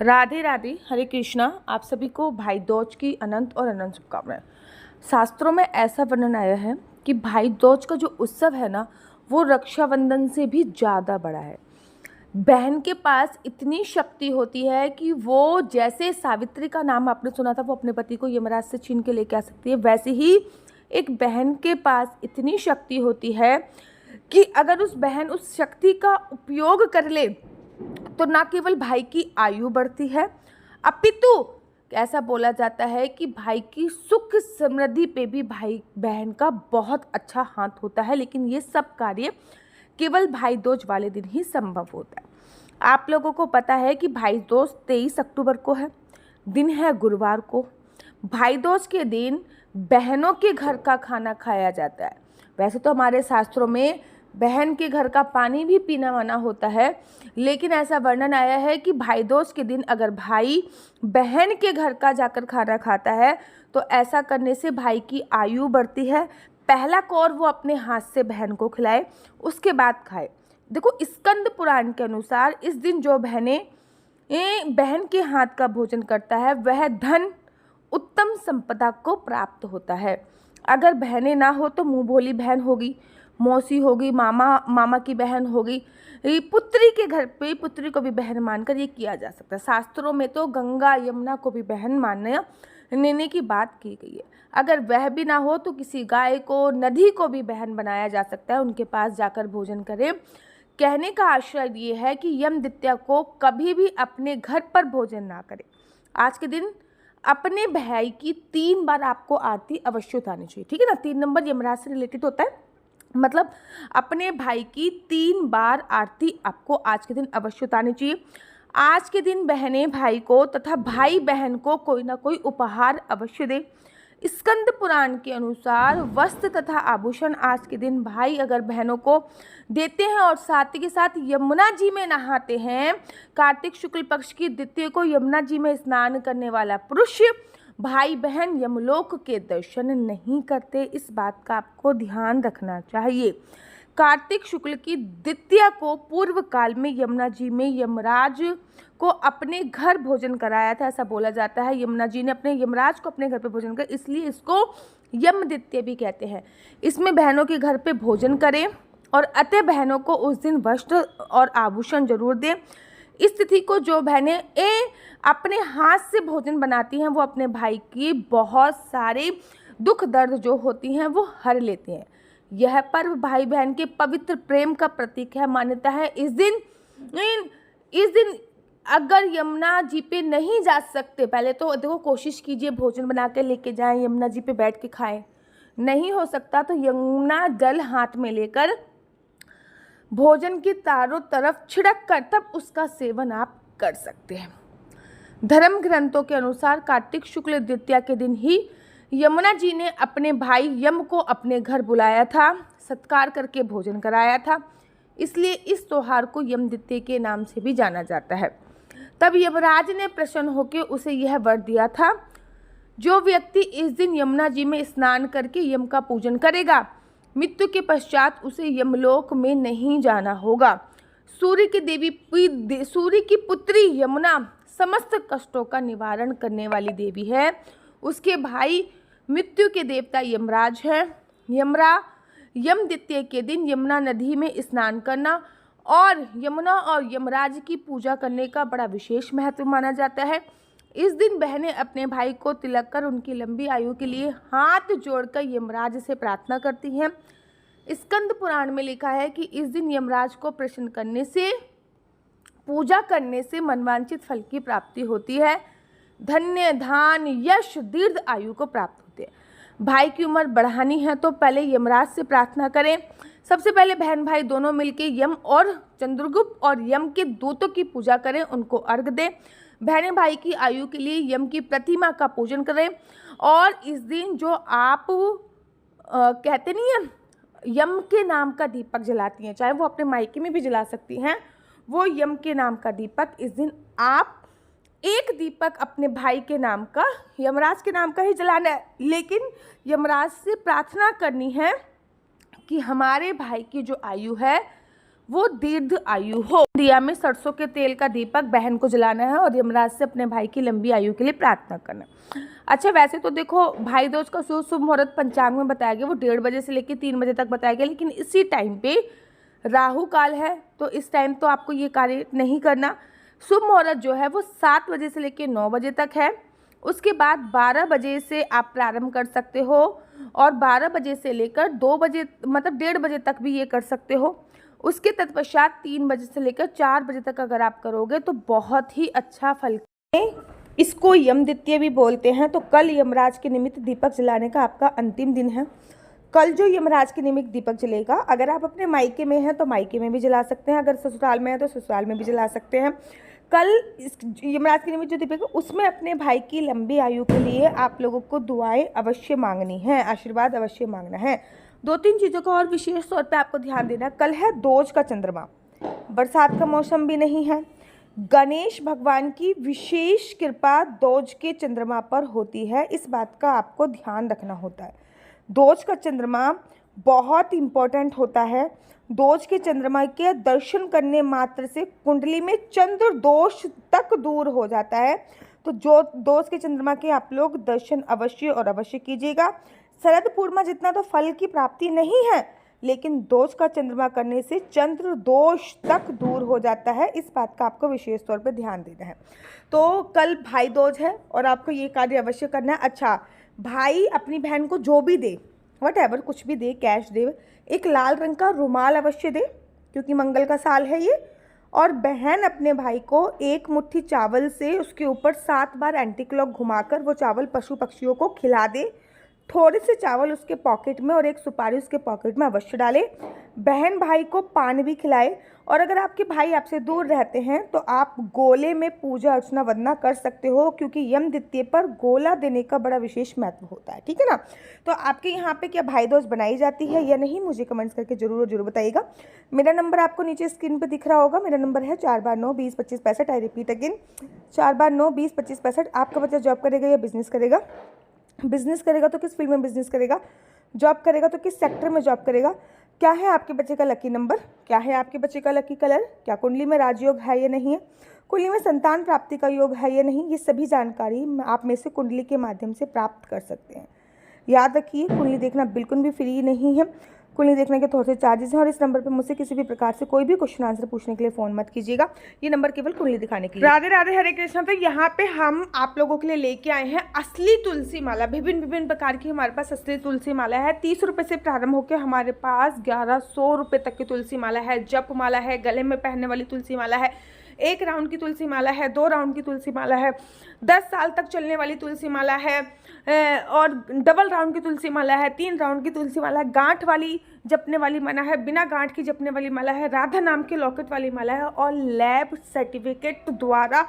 राधे राधे, हरे कृष्णा। आप सभी को भाई दूज की अनंत और अनंत शुभकामनाएं। शास्त्रों में ऐसा वर्णन आया है कि भाई दूज का जो उत्सव है ना, वो रक्षाबंधन से भी ज़्यादा बड़ा है। बहन के पास इतनी शक्ति होती है कि वो, जैसे सावित्री का नाम आपने सुना था, वो अपने पति को यमराज से छीन के लेके आ सकती है, वैसे ही एक बहन के पास इतनी शक्ति होती है कि अगर उस बहन उस शक्ति का उपयोग कर ले तो ना केवल भाई की आयु बढ़ती है, अपितु ऐसा बोला जाता है कि भाई की सुख समृद्धि पे भी भाई बहन का बहुत अच्छा हाथ होता है। लेकिन ये सब कार्य केवल भाई दूज वाले दिन ही संभव होता है। आप लोगों को पता है कि भाई दूज 23 अक्टूबर को है, दिन है गुरुवार को। भाई दूज के दिन बहनों के घर का खाना खाया जाता है। वैसे तो हमारे शास्त्रों में बहन के घर का पानी भी पीना मना होता है, लेकिन ऐसा वर्णन आया है कि भाई दूज के दिन अगर भाई बहन के घर का जाकर खाना खाता है तो ऐसा करने से भाई की आयु बढ़ती है। पहला कौर वो अपने हाथ से बहन को खिलाए, उसके बाद खाए। देखो, स्कंद पुराण के अनुसार इस दिन जो बहन के हाथ का भोजन करता है वह धन उत्तम संपदा को प्राप्त होता है। अगर बहनें ना हो तो मुँह भोली बहन होगी, मौसी होगी, मामा की बहन होगी। पुत्री के घर पे पुत्री को भी बहन मानकर ये किया जा सकता है। शास्त्रों में तो गंगा यमुना को भी बहन मानने की बात की गई है। अगर वह भी ना हो तो किसी गाय को, नदी को भी बहन बनाया जा सकता है, उनके पास जाकर भोजन करें। कहने का आशय ये है कि यम द्वितीया को कभी भी अपने घर पर भोजन ना करें। आज के दिन अपने भाई की 3 बार आपको आरती अवश्य उतारनी चाहिए, ठीक है ना। 3 नंबर यमराज से रिलेटेड होता है, मतलब अपने भाई की 3 बार आरती आपको आज के दिन अवश्य उतारनी चाहिए। आज के दिन बहनें भाई को तथा भाई बहन को कोई ना कोई उपहार अवश्य दे। स्कंद पुराण के अनुसार वस्त्र तथा आभूषण आज के दिन भाई अगर बहनों को देते हैं और साथ ही साथ यमुना जी में नहाते हैं, कार्तिक शुक्ल पक्ष की द्वितीया को यमुना जी में स्नान करने वाला पुरुष भाई बहन यमलोक के दर्शन नहीं करते। इस बात का आपको ध्यान रखना चाहिए। कार्तिक शुक्ल की द्वितीया को पूर्व काल में यमुना जी में यमराज को अपने घर भोजन कराया था, ऐसा बोला जाता है। यमुना जी ने अपने यमराज को अपने घर पे भोजन कराया, इसलिए इसको यम द्वितीया भी कहते हैं। इसमें बहनों के घर पे भोजन करें और अतः बहनों को उस दिन वस्त्र और आभूषण जरूर दें। इस तिथि को जो बहनें अपने हाथ से भोजन बनाती हैं वो अपने भाई की बहुत सारे दुख दर्द जो होती हैं वो हर लेती हैं। यह पर्व भाई बहन के पवित्र प्रेम का प्रतीक है। मान्यता है इस दिन अगर यमुना जी पे नहीं जा सकते, पहले तो देखो कोशिश कीजिए भोजन बना के लेके जाएं, यमुना जी पे बैठ के खाएं। नहीं हो सकता तो यमुना जल हाथ में लेकर भोजन की चारों तरफ छिड़क कर तब उसका सेवन आप कर सकते हैं। धर्म ग्रंथों के अनुसार कार्तिक शुक्ल द्वितीया के दिन ही यमुना जी ने अपने भाई यम को अपने घर बुलाया था, सत्कार करके भोजन कराया था, इसलिए इस त्योहार को यम द्वितीया के नाम से भी जाना जाता है। तब यमराज ने प्रसन्न होकर उसे यह वर दिया था, जो व्यक्ति इस दिन यमुना जी में स्नान करके यम का पूजन करेगा, मृत्यु के पश्चात उसे यमलोक में नहीं जाना होगा। सूर्य की पुत्री यमुना समस्त कष्टों का निवारण करने वाली देवी है। उसके भाई मृत्यु के देवता यमराज हैं। यम द्वितीया के दिन यमुना नदी में स्नान करना और यमुना और यमराज की पूजा करने का बड़ा विशेष महत्व माना जाता है। इस दिन बहनें अपने भाई को तिलक कर उनकी लंबी आयु के लिए हाथ जोड़कर यमराज से प्रार्थना करती हैं। स्कंद पुराण में लिखा है कि इस दिन यमराज को प्रसन्न करने से, पूजा करने से मनवांछित फल की प्राप्ति होती है। धन्य, धान, यश, दीर्घ आयु को प्राप्त होते हैं। भाई की उम्र बढ़ानी है तो पहले यमराज से प्रार्थना करें। सबसे पहले बहन भाई दोनों मिलकर यम और चंद्रगुप्त और यम के दूतों की पूजा करें, उनको अर्घ दें। बहनें भाई की आयु के लिए यम की प्रतिमा का पूजन करें और इस दिन जो आप कहते नहीं है यम के नाम का दीपक जलाती हैं, चाहे वो अपने मायके में भी जला सकती हैं, वो यम के नाम का दीपक इस दिन आप एक दीपक अपने भाई के नाम का, यमराज के नाम का ही जलाना है, लेकिन यमराज से प्रार्थना करनी है कि हमारे भाई की जो आयु है वो दीर्घ आयु हो। दिया में सरसों के तेल का दीपक बहन को जलाना है और यमराज से अपने भाई की लंबी आयु के लिए प्रार्थना करना है। अच्छा, वैसे तो देखो भाई दूज का शुभ मुहूर्त पंचांग में बताया गया वो 1:30 बजे से लेकर 3 बजे तक बताया गया, लेकिन इसी टाइम पे राहु काल है, तो इस टाइम तो आपको ये कार्य नहीं करना। शुभ मुहूर्त जो है वो 7 बजे से लेकर 9 बजे तक है। उसके बाद 12 बजे से आप प्रारंभ कर सकते हो और 12 बजे से लेकर 2 बजे मतलब 1:30 बजे तक भी ये कर सकते हो। उसके तत्पश्चात 3 बजे से लेकर 4 बजे तक अगर आप करोगे तो बहुत ही अच्छा फल। इसको यम द्वितीया भी बोलते हैं। तो कल यमराज के निमित्त दीपक जलाने का आपका अंतिम दिन है। कल जो यमराज के निमित्त दीपक जलेगा, अगर आप अपने मायके में हैं तो मायके में भी जला सकते हैं, अगर ससुराल में है तो ससुराल में भी जला सकते हैं। कल इस यमराज के निमित्त जो दीपक है उसमें अपने भाई की लंबी आयु के लिए आप लोगों को दुआएं अवश्य मांगनी है, आशीर्वाद अवश्य मांगना है। 2-3 चीज़ों का और विशेष तौर पे आपको ध्यान देना। कल है दोज का चंद्रमा, बरसात का मौसम भी नहीं है। गणेश भगवान की विशेष कृपा दोज के चंद्रमा पर होती है, इस बात का आपको ध्यान रखना होता है। दोज का चंद्रमा बहुत इम्पोर्टेंट होता है। दोज के चंद्रमा के दर्शन करने मात्र से कुंडली में चंद्र दोष तक दूर हो जाता है। तो जो दोज के चंद्रमा के आप लोग दर्शन अवश्य और अवश्य कीजिएगा। शरद पूर्णिमा जितना तो फल की प्राप्ति नहीं है, लेकिन दोष का चंद्रमा करने से चंद्र दोष तक दूर हो जाता है, इस बात का आपको विशेष तौर पर ध्यान देना है। तो कल भाई दोज है और आपको ये कार्य अवश्य करना है। अच्छा, भाई अपनी बहन को जो भी दे, वटएवर कुछ भी दे, कैश दे, एक लाल रंग का रुमाल अवश्य दे क्योंकि मंगल का साल है ये। और बहन अपने भाई को एक मुट्ठी चावल से उसके ऊपर 7 बार एंटी क्लॉक घुमाकर वो चावल पशु पक्षियों को खिला दे। थोड़े से चावल उसके पॉकेट में और एक सुपारी उसके पॉकेट में अवश्य डाले। बहन भाई को पान भी खिलाए। और अगर आपके भाई आपसे दूर रहते हैं तो आप गोले में पूजा अर्चना वंदना कर सकते हो, क्योंकि यम द्वितीया पर गोला देने का बड़ा विशेष महत्व होता है, ठीक है ना। तो आपके यहाँ पे क्या भाई दोज बनाई जाती है या नहीं, मुझे कमेंट्स करके जरूर बताइएगा। मेरा नंबर आपको नीचे स्क्रीन पर दिख रहा होगा। मेरा नंबर है 4/9 20 25 65। I repeat again 4/9 20 25 65। आपका बच्चा जॉब करेगा या बिजनेस करेगा? बिजनेस करेगा तो किस फील्ड में बिजनेस करेगा? जॉब करेगा तो किस सेक्टर में जॉब करेगा? क्या है आपके बच्चे का लकी नंबर? क्या है आपके बच्चे का लकी कलर? क्या कुंडली में राजयोग है या नहीं है? कुंडली में संतान प्राप्ति का योग है या नहीं? ये सभी जानकारी आप में से कुंडली के माध्यम से प्राप्त कर सकते हैं। याद रखिए, कुंडली देखना बिल्कुल भी फ्री नहीं है। कुंडली देखने के थोड़े से चार्जेस हैं और इस नंबर पर मुझसे किसी भी प्रकार से कोई भी क्वेश्चन आंसर पूछने के लिए फ़ोन मत कीजिएगा। ये नंबर केवल कुंडली दिखाने के लिए। राधे राधे, हरे कृष्णा। तो यहाँ पे हम आप लोगों के लिए लेके आए हैं असली तुलसी माला। विभिन्न प्रकार की हमारे पास असली तुलसी माला है। 30 रुपये से प्रारंभ होकर हमारे पास 1100 रुपये तक की तुलसी माला है। जप माला है, गले में पहनने वाली तुलसी माला है, 1 राउंड की तुलसी माला है, 2 राउंड की तुलसी माला है, 10 साल तक चलने वाली तुलसी माला है, और डबल राउंड की तुलसी माला है, 3 राउंड की तुलसी माला है, गांठ वाली जपने वाली माला है, बिना गांठ की जपने वाली माला है, राधा नाम के लॉकेट वाली माला है, और लैब सर्टिफिकेट द्वारा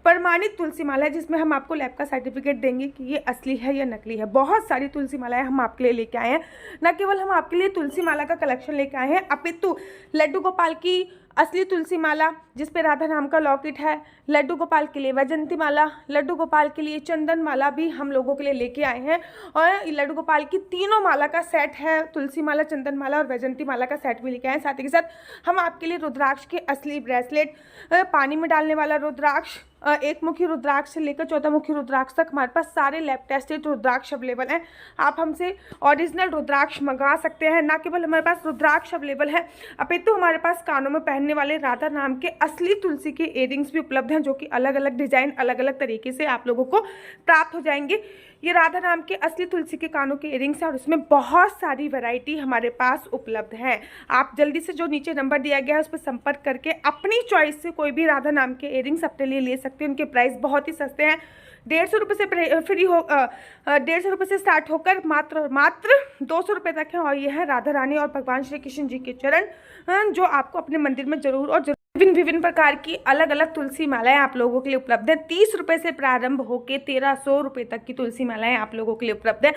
प्रमाणित तुलसी माला है, जिसमें हम आपको लैब का सर्टिफिकेट देंगे कि ये असली है या नकली है। बहुत सारी तुलसी मालाएं हम आपके लिए लेके आए हैं। न केवल हम आपके लिए तुलसी माला का कलेक्शन लेके आए हैं, अपितु लड्डू गोपाल की असली तुलसी माला जिसपे राधा नाम का लॉकेट है, लड्डू गोपाल के लिए वैजंती माला, लड्डू गोपाल के लिए चंदन माला भी हम लोगों के लिए लेके आए हैं। और लड्डू गोपाल की तीनों माला का सेट है, तुलसी माला, चंदन माला और वैजंती माला का सेट भी लेके आए हैं। साथ ही के साथ हम आपके लिए रुद्राक्ष के असली ब्रेसलेट, पानी में डालने वाला रुद्राक्ष, 1 मुखी रुद्राक्ष से लेकर 14 मुखी रुद्राक्ष तक हमारे पास सारे लैब टेस्टेड रुद्राक्ष अवेलेबल हैं। आप हमसे ओरिजिनल रुद्राक्ष मंगा सकते हैं। ना केवल हमारे पास रुद्राक्ष अवेलेबल है, अपितु हमारे पास कानों में पहनने वाले राधा नाम के असली तुलसी के इयरिंग्स भी उपलब्ध हैं, जो कि अलग अलग डिजाइन, अलग अलग तरीके से आप लोगों को प्राप्त हो जाएंगे। ये राधा नाम के असली तुलसी के कानों के इयरिंग्स हैं और इसमें बहुत सारी वैरायटी हमारे पास उपलब्ध है। आप जल्दी से जो नीचे नंबर दिया गया है उस पर संपर्क करके अपनी चॉइस से कोई भी राधा नाम के इयरिंग्स अपने लिए ले सकते हैं। उनके प्राइस बहुत ही सस्ते हैं। 150 रुपये से फ्री हो 150 रुपये से स्टार्ट होकर मात्र 200 रुपये तक है। और ये है राधा रानी और भगवान श्री कृष्ण जी के चरण, जो आपको अपने मंदिर में जरूर और जरूर विभिन्न प्रकार की अलग अलग तुलसी मालाएं आप लोगों के लिए उपलब्ध है। 30 रुपये से प्रारंभ होकर 1300 रुपये तक की तुलसी मालाएं आप लोगों के लिए उपलब्ध है।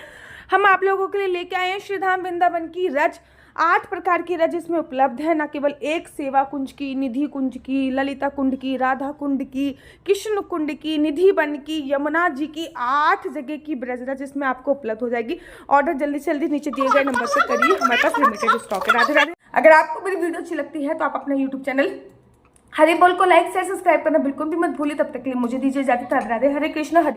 हम आप लोगों के लिए लेके आए हैं श्रीधाम वृंदावन की रज 8 प्रकार की रज इसमें उपलब्ध है, न केवल एक सेवा कुंज की, निधि कुंज की, ललिता कुंड की, राधा कुंड की, कृष्ण कुंड की, निधि वन की, यमुना जी की, 8 जगह की ब्रज रज इसमें आपको उपलब्ध हो जाएगी। ऑर्डर जल्दी से जल्दी नीचे दिए गए नंबर पर करिए, हमारे पास लिमिटेड स्टॉक है। राधे राधे। अगर आपको मेरी वीडियो अच्छी लगती है तो आप अपना यूट्यूब चैनल हरि बोल को लाइक शेयर सब्सक्राइब करना बिल्कुल भी मत भूलिए। तब तक के लिए मुझे दीजिए इजाजत। राधे राधे। हरे कृष्ण। हरे